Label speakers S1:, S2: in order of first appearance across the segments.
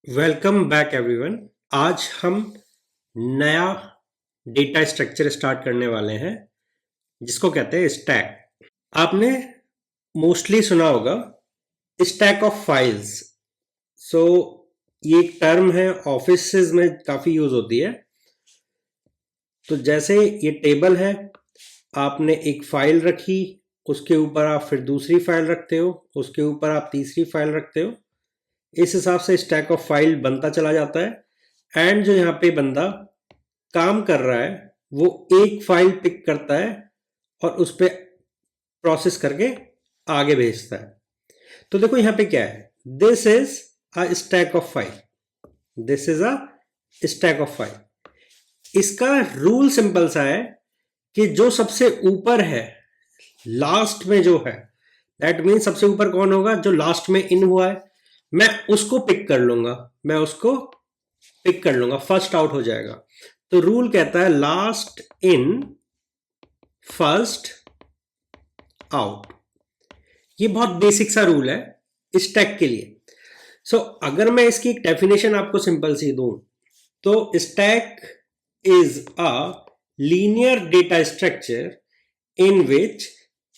S1: Welcome back everyone. आज हम नया डेटा स्ट्रक्चर स्टार्ट करने वाले हैं जिसको कहते हैं स्टैक। आपने मोस्टली सुना होगा स्टैक ऑफ फाइल्स। सो ये एक टर्म है, ऑफिसेज में काफ़ी यूज होती है। तो जैसे ये टेबल है, आपने एक फाइल रखी, उसके ऊपर आप फिर दूसरी फाइल रखते हो, उसके ऊपर आप तीसरी फाइल रखते हो। इस हिसाब से स्टैक ऑफ फाइल बनता चला जाता है। एंड जो यहाँ पे बंदा काम कर रहा है वो एक फाइल पिक करता है और उस पर प्रोसेस करके आगे भेजता है। तो देखो यहाँ पे क्या है, this is a stack of file, this is a stack of file. इसका रूल सिंपल सा है कि जो सबसे ऊपर है, लास्ट में जो है, दैट मीन सबसे ऊपर कौन होगा, जो लास्ट में इन हुआ है, मैं उसको पिक कर लूंगा, मैं उसको पिक कर लूंगा, फर्स्ट आउट हो जाएगा। तो रूल कहता है लास्ट इन फर्स्ट आउट। ये बहुत बेसिक सा रूल है स्टैक के लिए। सो अगर मैं इसकी एक डेफिनेशन आपको सिंपल सी दूं तो stack is a linear data structure in which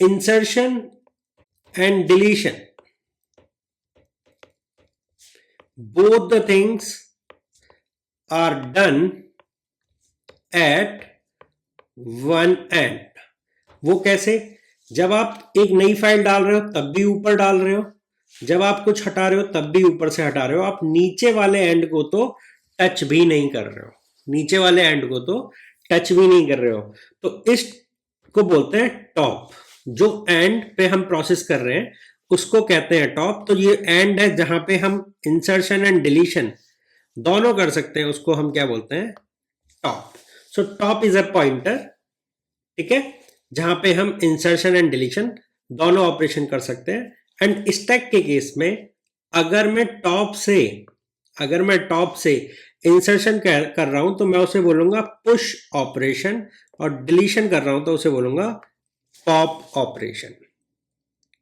S1: insertion and deletion, both the things are done at one end। वो कैसे? जब आप एक नई फाइल डाल रहे हो तब भी ऊपर डाल रहे हो, जब आप कुछ हटा रहे हो तब भी ऊपर से हटा रहे हो। आप नीचे वाले एंड को तो टच भी नहीं कर रहे हो, नीचे वाले एंड को तो टच भी नहीं कर रहे हो। तो इस को बोलते हैं टॉप। जो एंड पे हम प्रोसेस कर रहे हैं उसको कहते हैं टॉप। तो ये एंड है जहां पे हम इंसर्शन एंड डिलीशन दोनों कर सकते हैं, उसको हम क्या बोलते हैं, top. So top is a pointer, ठीक है, जहां पे हम इंसर्शन एंड डिलीशन दोनों ऑपरेशन कर सकते हैं। एंड स्टैक के केस में अगर मैं टॉप से इंसर्शन कर रहा हूं तो मैं उसे बोलूंगा पुश ऑपरेशन, और डिलीशन कर रहा हूं तो उसे बोलूंगा पॉप ऑपरेशन।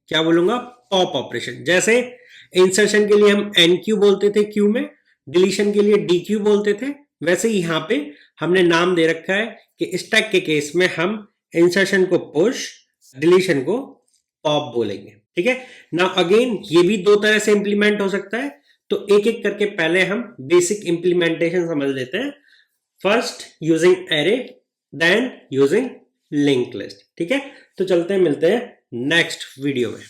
S1: क्या बोलूंगा, पॉप ऑपरेशन। जैसे इंसर्शन के लिए हम एन क्यू बोलते थे क्यू में, डिलीशन के लिए डी क्यू बोलते थे, वैसे ही यहां पे हमने नाम दे रखा है कि स्टैक के केस में हम इंसर्शन को पुश, डिलीशन को पॉप बोलेंगे, ठीक है ना। अगेन ये भी दो तरह से इंप्लीमेंट हो सकता है, तो एक एक करके पहले हम बेसिक इंप्लीमेंटेशन समझ लेते हैं। First using array, then using link list, ठीक है। तो चलते हैं, मिलते हैं नेक्स्ट वीडियो में।